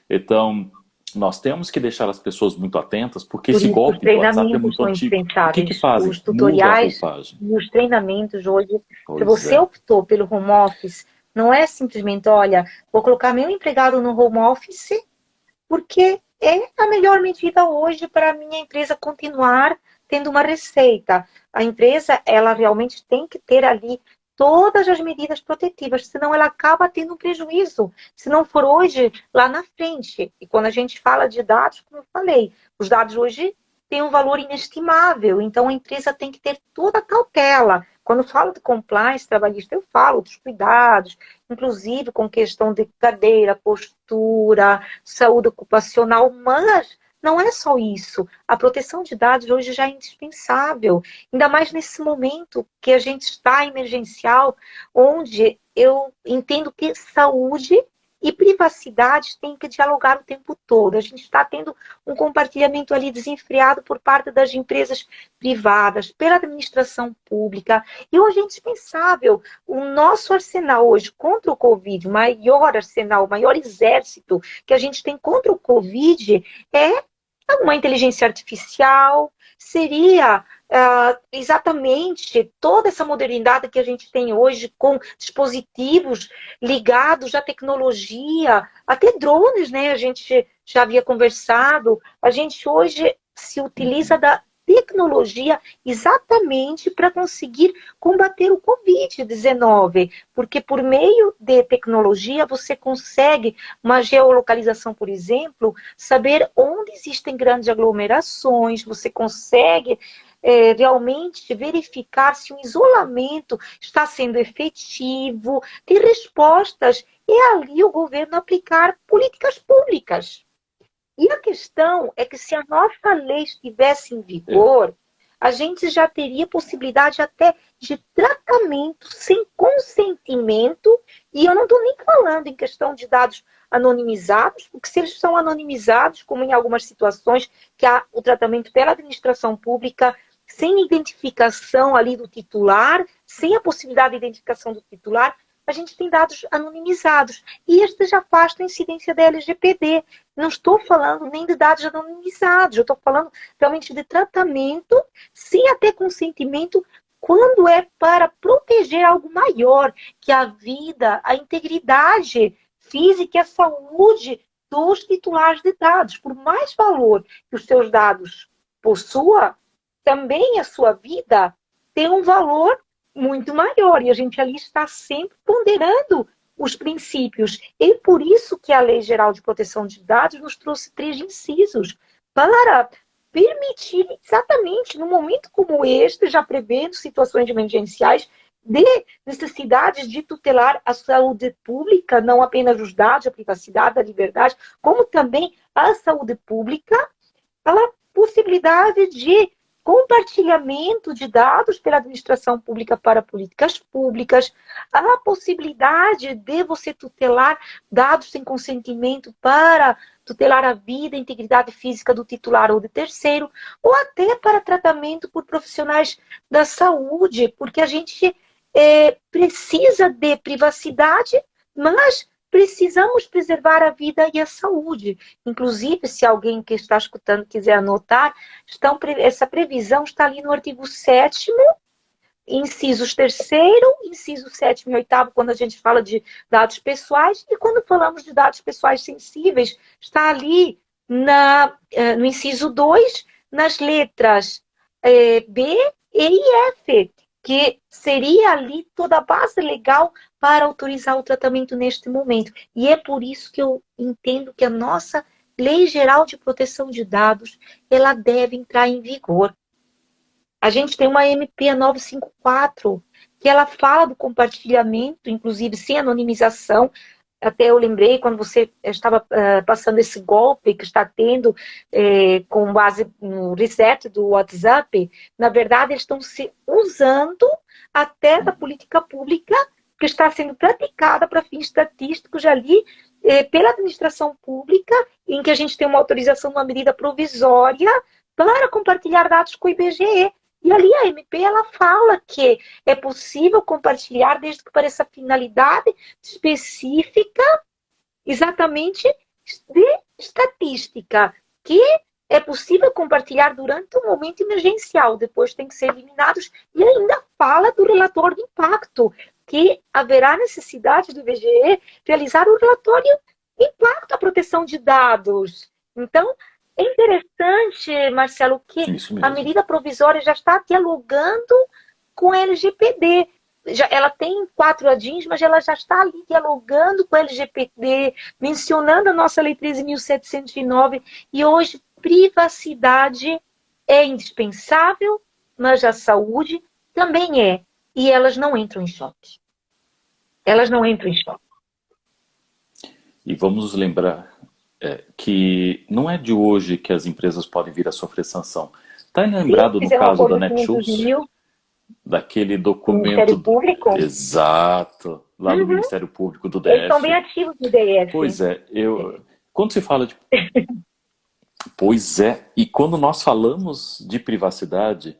Então, nós temos que deixar as pessoas muito atentas, porque esse golpe do WhatsApp é muito antigo. O que fazem? Os Muda a tutoriais roupagem. e os treinamentos hoje, se Pois você é. optou pelo home office, Não é simplesmente, olha, vou colocar meu empregado no home office porque é a melhor medida hoje para a minha empresa continuar tendo uma receita. A empresa, ela realmente tem que ter ali todas as medidas protetivas, senão ela acaba tendo um prejuízo. Se não for hoje, lá na frente. E quando a gente fala de dados, como eu falei, os dados hoje têm um valor inestimável, então a empresa tem que ter toda a cautela. Quando eu falo de compliance trabalhista, eu falo dos cuidados, inclusive com questão de cadeira, postura, saúde ocupacional, mas não é só isso. A proteção de dados hoje já é indispensável, ainda mais nesse momento que a gente está emergencial, onde eu entendo que saúde e privacidade têm que dialogar o tempo todo. A gente está tendo um compartilhamento ali desenfreado por parte das empresas privadas, pela administração pública, e hoje é indispensável. O nosso arsenal hoje contra o Covid, o maior arsenal, o maior exército que a gente tem contra o Covid é uma inteligência artificial, seria exatamente toda essa modernidade que a gente tem hoje com dispositivos ligados à tecnologia, até drones, né? A gente já havia conversado, a gente hoje se utiliza Uhum. da tecnologia exatamente para conseguir combater o Covid-19, porque por meio de tecnologia você consegue uma geolocalização, por exemplo, saber onde existem grandes aglomerações, você consegue realmente verificar se o isolamento está sendo efetivo, ter respostas, e ali o governo aplicar políticas públicas. E a questão é que se a nossa lei estivesse em É, vigor, a gente já teria possibilidade até de tratamento sem consentimento, e eu não estou nem falando em questão de dados anonimizados, porque se eles são anonimizados, como em algumas situações que há o tratamento pela administração pública, sem identificação ali do titular, sem a possibilidade de identificação do titular, a gente tem dados anonimizados. E este já afasta a incidência da LGPD. Não estou falando nem de dados anonimizados, eu estou falando realmente de tratamento sem até consentimento, quando é para proteger algo maior, que a vida, a integridade física e a saúde dos titulares de dados. Por mais valor que os seus dados possuam, também a sua vida tem um valor muito maior, e a gente ali está sempre ponderando os princípios. E por isso que a Lei Geral de Proteção de Dados nos trouxe 3 incisos para permitir exatamente, num momento como este, já prevendo situações emergenciais, de necessidades de tutelar a saúde pública, não apenas os dados, a privacidade, a liberdade, como também a saúde pública, a possibilidade de compartilhamento de dados pela administração pública para políticas públicas, a possibilidade de você tutelar dados sem consentimento para tutelar a vida e a integridade física do titular ou de terceiro, ou até para tratamento por profissionais da saúde, porque a gente precisa de privacidade, mas precisamos preservar a vida e a saúde. Inclusive, se alguém que está escutando quiser anotar, essa previsão está ali no artigo 7º, incisos 3º, inciso 7º e 8º, quando a gente fala de dados pessoais, e quando falamos de dados pessoais sensíveis, está ali no inciso 2, nas letras B, E e F, que seria ali toda a base legal para autorizar o tratamento neste momento. E é por isso que eu entendo que a nossa Lei Geral de Proteção de Dados, ela deve entrar em vigor. A gente tem uma MP 954, que ela fala do compartilhamento, inclusive sem anonimização. Até eu lembrei, quando você estava passando esse golpe que está tendo com base no reset do WhatsApp, na verdade, eles estão se usando até da uhum. política pública que está sendo praticada para fins estatísticos ali pela administração pública, em que a gente tem uma autorização, uma medida provisória para compartilhar dados com o IBGE. E ali a MP ela fala que é possível compartilhar desde que para essa finalidade específica, exatamente de estatística, que é possível compartilhar durante um momento emergencial, depois tem que ser eliminados, e ainda fala do relator de impacto, que haverá necessidade do IBGE realizar o relatório impacto da proteção de dados. Então, é interessante, Marcelo, que a medida provisória já está dialogando com a LGPD. Ela tem 4 adins, mas ela já está ali dialogando com a LGPD, mencionando a nossa Lei 13.709, e hoje privacidade é indispensável, mas a saúde também é. E elas não entram em choque. Elas não entram em choque. E vamos lembrar que não é de hoje que as empresas podem vir a sofrer sanção. Está lembrado no caso da Netshoes? Daquele documento... Ministério Público? Exato, lá do Ministério Público do DF. Eles são bem ativos no DF. Pois é, quando se fala de... Pois é, e quando nós falamos de privacidade,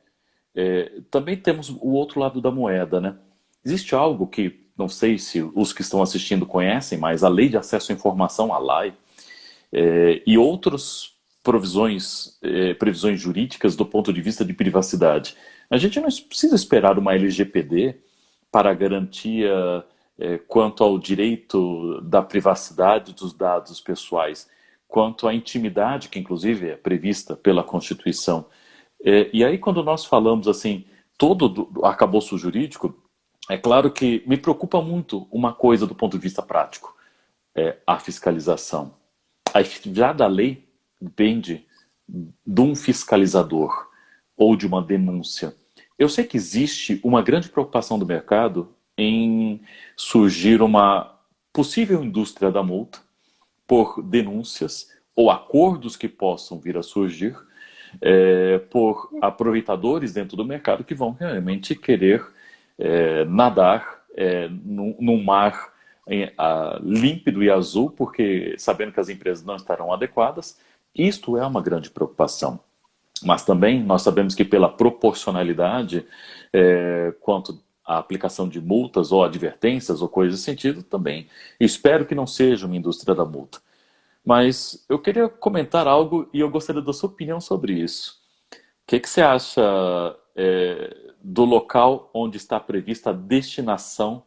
também temos o outro lado da moeda, né? Existe algo que, não sei se os que estão assistindo conhecem, mas a Lei de Acesso à Informação, a LAI, e outras previsões jurídicas do ponto de vista de privacidade. A gente não precisa esperar uma LGPD para garantia quanto ao direito da privacidade dos dados pessoais, quanto à intimidade, que inclusive é prevista pela Constituição. E aí quando nós falamos assim, todo o arcabouço jurídico, é claro que me preocupa muito uma coisa do ponto de vista prático, a fiscalização. A efetividade da lei depende de um fiscalizador ou de uma denúncia. Eu sei que existe uma grande preocupação do mercado em surgir uma possível indústria da multa por denúncias ou acordos que possam vir a surgir por aproveitadores dentro do mercado que vão realmente querer nadar num mar límpido e azul, porque sabendo que as empresas não estarão adequadas. Isto é uma grande preocupação. Mas também nós sabemos que pela proporcionalidade, quanto à aplicação de multas ou advertências ou coisas desse sentido, também espero que não seja uma indústria da multa. Mas eu queria comentar algo e eu gostaria da sua opinião sobre isso. O que você acha do local onde está prevista a destinação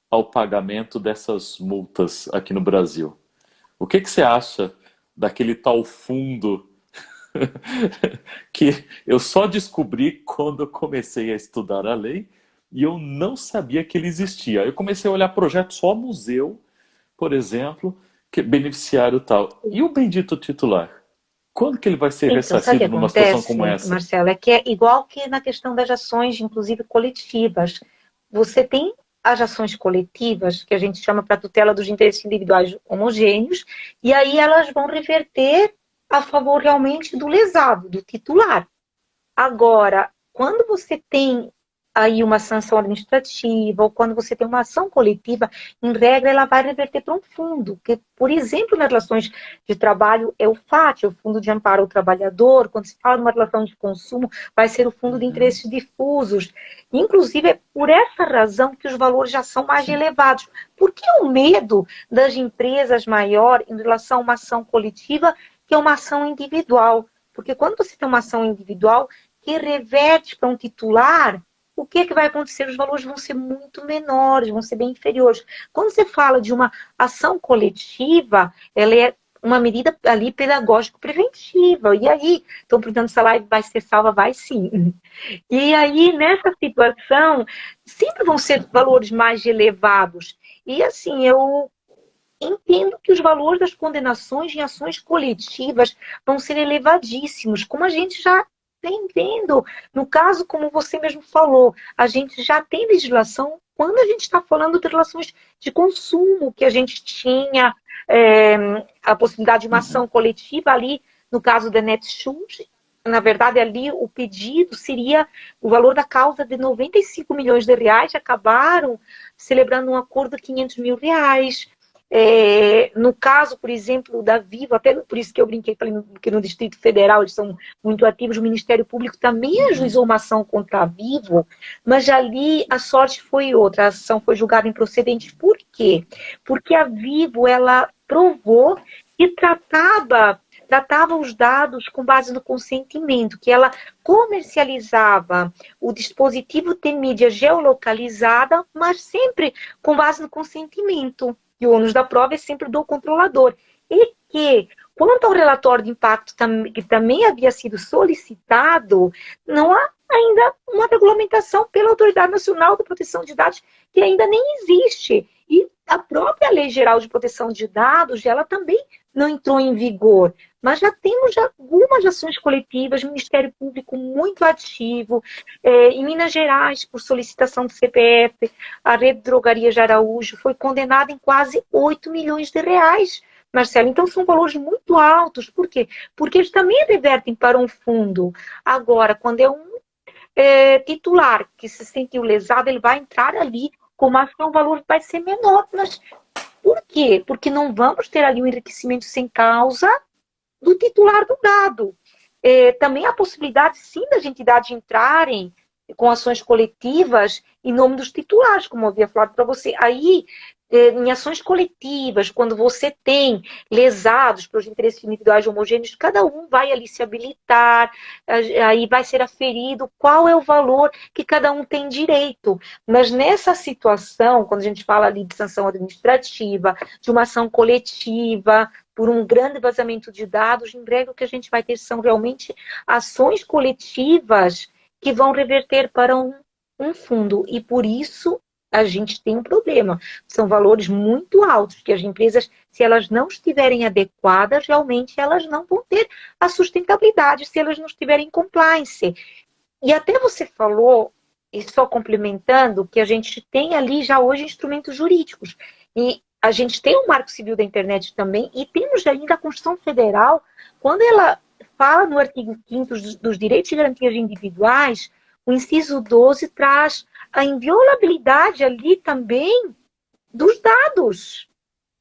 ao pagamento dessas multas aqui no Brasil? O que você acha daquele tal fundo que eu só descobri quando eu comecei a estudar a lei e eu não sabia que ele existia? Eu comecei a olhar projetos só museu, por exemplo, que beneficiário tal. E o bendito titular? Quando que ele vai ser ressarcido numa situação como essa? Marcelo, é que é igual que na questão das ações, inclusive coletivas. Você tem as ações coletivas, que a gente chama para tutela dos interesses individuais homogêneos, e aí elas vão reverter a favor realmente do lesado, do titular. Agora, quando você tem aí uma sanção administrativa, ou quando você tem uma ação coletiva, em regra, ela vai reverter para um fundo, que, por exemplo, nas relações de trabalho, é o FAT, o Fundo de Amparo ao Trabalhador. Quando se fala de uma relação de consumo, vai ser o Fundo de Interesses Difusos. Inclusive, é por essa razão que os valores já são mais elevados. Por que o medo das empresas maior em relação a uma ação coletiva, que é uma ação individual? Porque quando você tem uma ação individual que reverte para um titular, o que é que vai acontecer? Os valores vão ser muito menores, vão ser bem inferiores. Quando você fala de uma ação coletiva, ela é uma medida ali pedagógico-preventiva. E aí, estão perguntando se a live vai ser salva? Vai sim. E aí, nessa situação, sempre vão ser valores mais elevados. E assim, eu entendo que os valores das condenações em ações coletivas vão ser elevadíssimos, como a gente já vem vendo. No caso, como você mesmo falou, a gente já tem legislação quando a gente está falando de relações de consumo, que a gente tinha a possibilidade de uma ação coletiva ali, no caso da Netshoes. Na verdade, ali o pedido seria o valor da causa de 95 milhões de reais, acabaram celebrando um acordo de 500 mil reais. No caso, por exemplo, da Vivo, até por isso que eu brinquei, falei que no Distrito Federal eles são muito ativos, o Ministério Público também ajuizou uma ação contra a Vivo, mas ali a sorte foi outra, a ação foi julgada improcedente. Por quê? Porque a Vivo, ela provou que tratava tratava os dados com base no consentimento, que ela comercializava o dispositivo de mídia geolocalizada, mas sempre com base no consentimento. E o ônus da prova é sempre do controlador. E que, quanto ao relatório de impacto que também havia sido solicitado, não há ainda uma regulamentação pela Autoridade Nacional de Proteção de Dados, que ainda nem existe. E a própria Lei Geral de Proteção de Dados, ela também não entrou em vigor. Mas já temos algumas ações coletivas, Ministério Público muito ativo, em Minas Gerais, por solicitação do CPF, a Rede Drogarias de Araújo foi condenada em quase 8 milhões de reais, Marcelo. Então, são valores muito altos. Por quê? Porque eles também revertem para um fundo. Agora, quando é um titular que se sentiu lesado, ele vai entrar ali com uma ação, o valor vai ser menor. Mas por quê? Porque não vamos ter ali um enriquecimento sem causa do titular do dado. Também há possibilidade, sim, das entidades entrarem com ações coletivas em nome dos titulares, como eu havia falado para você. Aí, em ações coletivas, quando você tem lesados pelos interesses individuais homogêneos, cada um vai ali se habilitar, aí vai ser aferido qual é o valor que cada um tem direito. Mas nessa situação, quando a gente fala ali de sanção administrativa, de uma ação coletiva, por um grande vazamento de dados, em breve o que a gente vai ter são realmente ações coletivas que vão reverter para um fundo. E por isso a gente tem um problema. São valores muito altos que as empresas, se elas não estiverem adequadas, realmente elas não vão ter a sustentabilidade se elas não estiverem em compliance. E até você falou, e só complementando, que a gente tem ali já hoje instrumentos jurídicos. E a gente tem o Marco Civil da Internet também, e temos ainda a Constituição Federal, quando ela fala no artigo 5º dos direitos e garantias individuais, o inciso 12 traz a inviolabilidade ali também dos dados.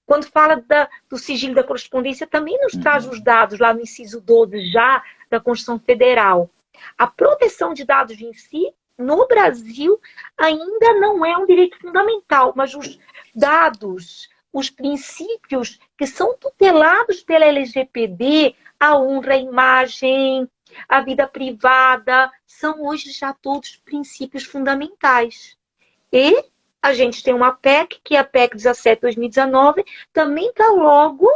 Quando fala do sigilo da correspondência, também nos traz os dados lá no inciso 12 já da Constituição Federal. A proteção de dados em si, no Brasil, ainda não é um direito fundamental, mas os dados, os princípios que são tutelados pela LGPD, a honra, a imagem, a vida privada, são hoje já todos princípios fundamentais. E a gente tem uma PEC, que é a PEC 17/2019, também está logo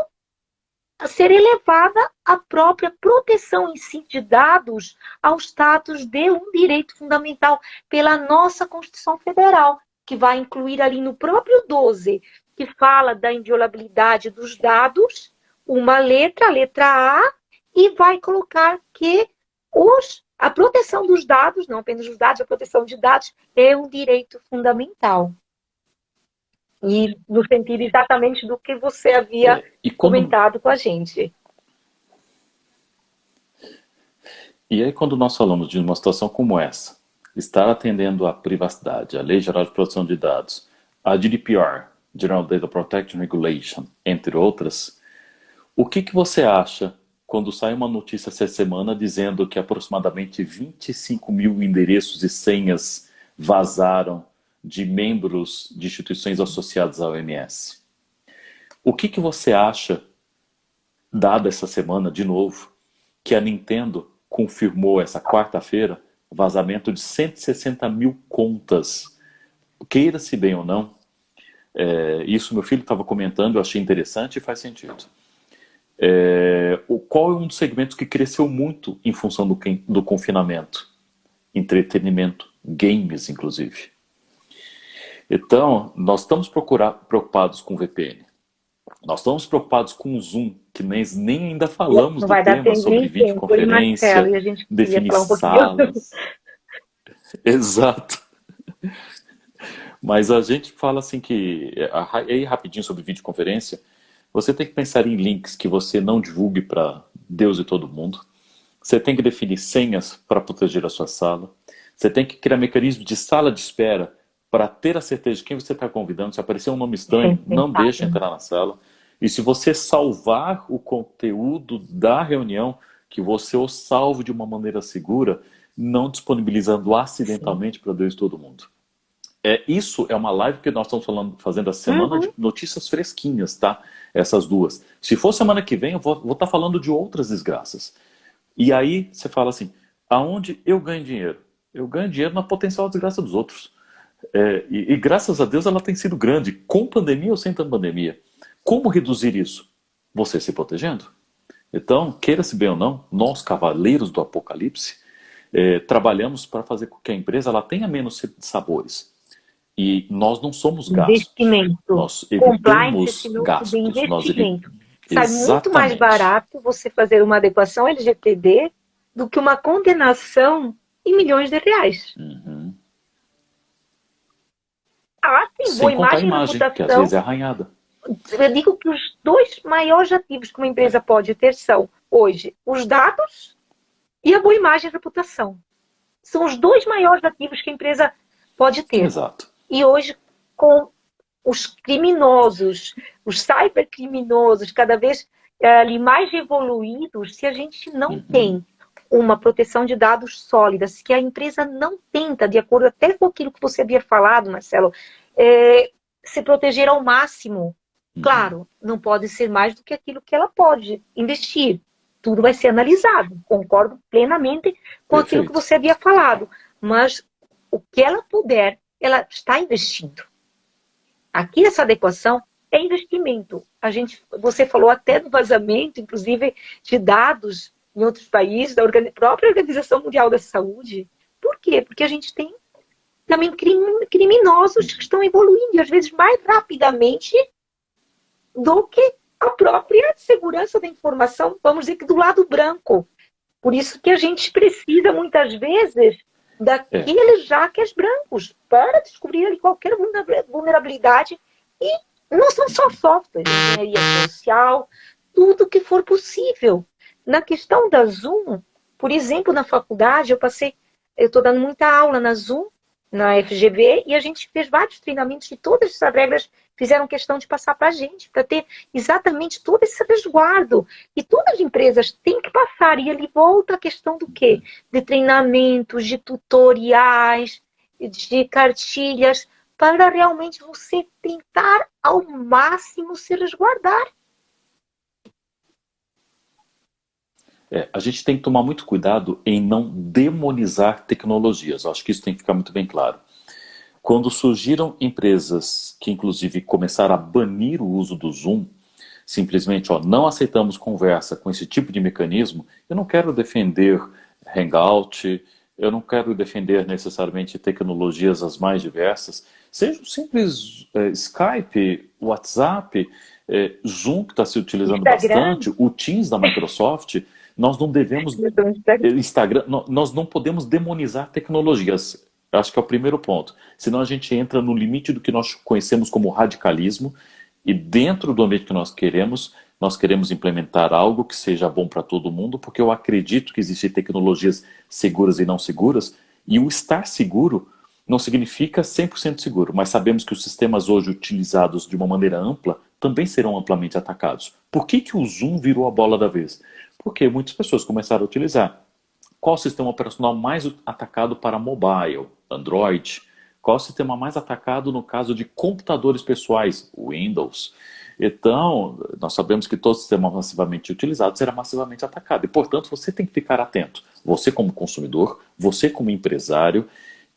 a ser elevada a própria proteção em si de dados ao status de um direito fundamental pela nossa Constituição Federal, que vai incluir ali no próprio 12, que fala da inviolabilidade dos dados, uma letra, a letra A, e vai colocar que a proteção dos dados, não apenas os dados, a proteção de dados é um direito fundamental. E no sentido exatamente do que você havia comentado com a gente. E aí, quando nós falamos de uma situação como essa, estar atendendo à privacidade, à Lei Geral de Proteção de Dados, a GDPR, General Data Protection Regulation, entre outras, o que você acha quando sai uma notícia essa semana dizendo que aproximadamente 25 mil endereços e senhas vazaram de membros de instituições associadas à OMS? O que você acha, dada essa semana, de novo, que a Nintendo confirmou essa quarta-feira vazamento de 160 mil contas? Queira-se bem ou não, isso meu filho estava comentando, eu achei interessante e faz sentido. Qual é um dos segmentos que cresceu muito em função do confinamento? Entretenimento, games inclusive. Então, nós estamos preocupados com VPN. Nós estamos preocupados com o Zoom, que nem ainda falamos do tema sobre videoconferência, definir salas. Exato. Mas a gente fala assim que, aí rapidinho sobre videoconferência, você tem que pensar em links que você não divulgue para Deus e todo mundo. Você tem que definir senhas para proteger a sua sala. Você tem que criar mecanismos de sala de espera para ter a certeza de quem você está convidando. Se aparecer um nome estranho, não deixe entrar na sala. E se você salvar o conteúdo da reunião, que você o salve de uma maneira segura, não disponibilizando acidentalmente para Deus e todo mundo. Isso é uma live que nós estamos fazendo a semana de Uhum. notícias fresquinhas, tá? Essas duas. Se for semana que vem, eu vou estar falando de outras desgraças. E aí você fala assim, aonde eu ganho dinheiro? Eu ganho dinheiro na potencial desgraça dos outros. E graças a Deus ela tem sido grande, com pandemia ou sem pandemia. Como reduzir isso? Você se protegendo. Então, queira-se bem ou não, nós, cavaleiros do apocalipse, trabalhamos para fazer com que a empresa ela tenha menos sabores. E nós não somos gastos. Investimento. Nós Compliance é evitamos sinônimo de gastos. investimento. Sai muito mais Exatamente. barato você fazer uma adequação LGPD do que uma condenação em milhões de reais. Uhum. Ah, sim, Sem boa contar a imagem e imagem, que às vezes reputação. é arranhada. Eu digo que os dois maiores ativos que uma empresa pode ter são, hoje, os dados e a boa imagem e reputação. São os dois maiores ativos que a empresa pode ter. Exato. E hoje, com os criminosos, os cybercriminosos, cada vez ali mais evoluídos, se a gente não Uhum. tem uma proteção de dados sólida, se a empresa não tenta, de acordo até com aquilo que você havia falado, Marcelo, se proteger ao máximo. Uhum. Claro, não pode ser mais do que aquilo que ela pode investir. Tudo vai ser analisado. Concordo plenamente com aquilo que Perfeito. você havia falado. Mas o que ela puder, ela está investindo. Aqui essa adequação é investimento. Você falou até do vazamento, inclusive, de dados em outros países, da própria Organização Mundial da Saúde. Por quê? Porque a gente tem também criminosos que estão evoluindo, e às vezes mais rapidamente do que a própria segurança da informação, vamos dizer que do lado branco. Por isso que a gente precisa, muitas vezes, É, daqueles jaques brancos para descobrir ali qualquer vulnerabilidade. E não são só softwares, engenharia social, tudo que for possível. Na questão da Zoom, por exemplo, na faculdade, eu estou dando muita aula na Zoom, na FGV, e a gente fez vários treinamentos e todas essas regras fizeram questão de passar para a gente, para ter exatamente todo esse resguardo. E todas as empresas têm que passar. E ali volta a questão do quê? De treinamentos, de tutoriais, de cartilhas, para realmente você tentar ao máximo se resguardar. a gente tem que tomar muito cuidado em não demonizar tecnologias. Eu acho que isso tem que ficar muito bem claro. Quando surgiram empresas que, inclusive, começaram a banir o uso do Zoom, simplesmente, ó, não aceitamos conversa com esse tipo de mecanismo, eu não quero defender Hangout, eu não quero defender necessariamente tecnologias as mais diversas, seja um simples Skype, WhatsApp, Zoom que está se utilizando Instagram, bastante, o Teams da Microsoft, nós não devemos Instagram, nós não podemos demonizar tecnologias. Acho que é o primeiro ponto. Senão a gente entra no limite do que nós conhecemos como radicalismo e dentro do ambiente que nós queremos implementar algo que seja bom para todo mundo, porque eu acredito que existem tecnologias seguras e não seguras, e o estar seguro não significa 100% seguro, mas sabemos que os sistemas hoje utilizados de uma maneira ampla também serão amplamente atacados. Por que o Zoom virou a bola da vez? Porque muitas pessoas começaram a utilizar. Qual o sistema operacional mais atacado para mobile? Android. Qual o sistema mais atacado no caso de computadores pessoais? Windows. Então, nós sabemos que todo sistema massivamente utilizado será massivamente atacado. E, portanto, você tem que ficar atento. Você como consumidor, você como empresário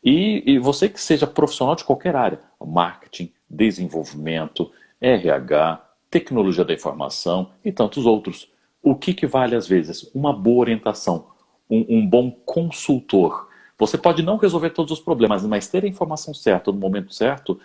e você que seja profissional de qualquer área. Marketing, desenvolvimento, RH, tecnologia da informação e tantos outros. O que vale às vezes? Uma boa orientação, um bom consultor. Você pode não resolver todos os problemas, mas ter a informação certa no momento certo,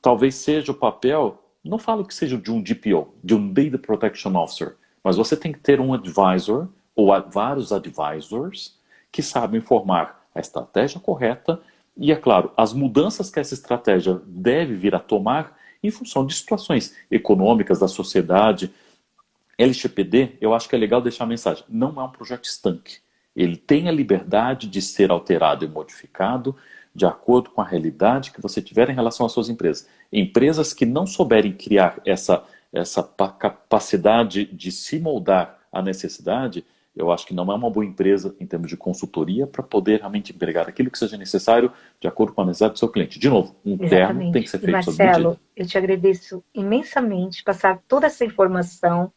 talvez seja o papel, não falo que seja de um DPO, de um Data Protection Officer, mas você tem que ter um advisor, ou vários advisors, que sabem informar a estratégia correta e, é claro, as mudanças que essa estratégia deve vir a tomar em função de situações econômicas da sociedade. LGPD, eu acho que é legal deixar a mensagem, não é um projeto estanque. Ele tem a liberdade de ser alterado e modificado de acordo com a realidade que você tiver em relação às suas empresas. Empresas que não souberem criar essa capacidade de se moldar à necessidade, Eu acho que não é uma boa empresa em termos de consultoria para poder realmente empregar aquilo que seja necessário de acordo com a necessidade do seu cliente. De novo, um terno tem que Exatamente. ser E feito sob medida. Marcelo, eu te agradeço imensamente passar toda essa informação,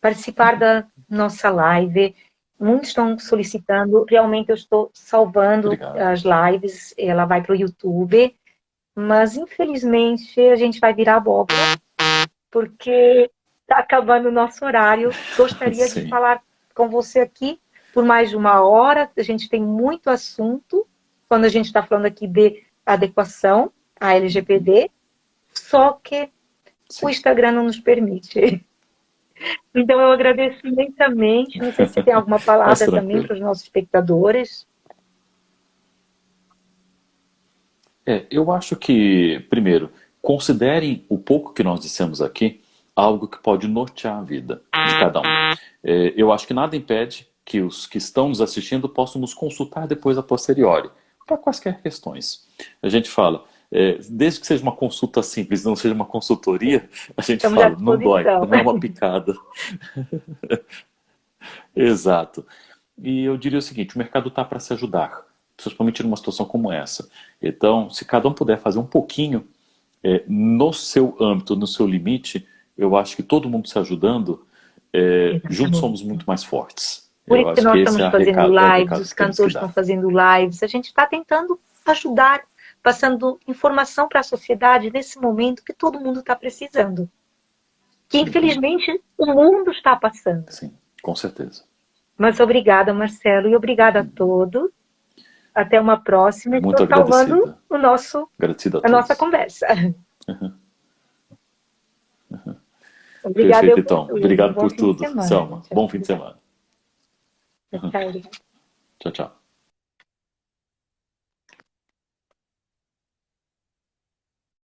participar da nossa live. Muitos estão solicitando, realmente eu estou salvando Obrigado. as lives, ela vai para o YouTube, mas infelizmente a gente vai virar abóbora, porque está acabando o nosso horário. Gostaria de Sim. falar com você aqui por mais de uma hora. A gente tem muito assunto quando a gente está falando aqui de adequação à LGPD, só que o Sim. Instagram não nos permite. Então eu agradeço imensamente. Não sei se você tem alguma Mas palavra também tranquilo. para os nossos espectadores. Eu acho que, primeiro, considerem o pouco que nós dissemos aqui algo que pode nortear a vida de cada um. Eu acho que nada impede que os que estão nos assistindo possam nos consultar depois a posteriori, para quaisquer questões. A gente fala, desde que seja uma consulta simples, não seja uma consultoria, a gente Estamos à fala, não dói, disposição. não é uma picada. Exato. E eu diria o seguinte, o mercado está para se ajudar, principalmente numa situação como essa. Então, se cada um puder fazer um pouquinho no seu âmbito, no seu limite, eu acho que todo mundo se ajudando, juntos Exatamente. somos muito mais fortes. Por Eu isso que acho que nós esse estamos fazendo é o lives, recado os que temos que cantores estão dar. fazendo lives, a gente está tentando ajudar, passando informação para a sociedade nesse momento que todo mundo está precisando. Que infelizmente o mundo está passando. Sim, com certeza. Mas obrigada, Marcelo, e obrigada a todos. Até uma próxima. Muito Estou salvando agradecida. Agradecido a a nossa todos. conversa. Obrigada Perfeito, eu por então. tudo. Obrigado Bom por fim de tudo, semana. Selma. Tchau, Bom fim de semana. tchau. Tchau, tchau.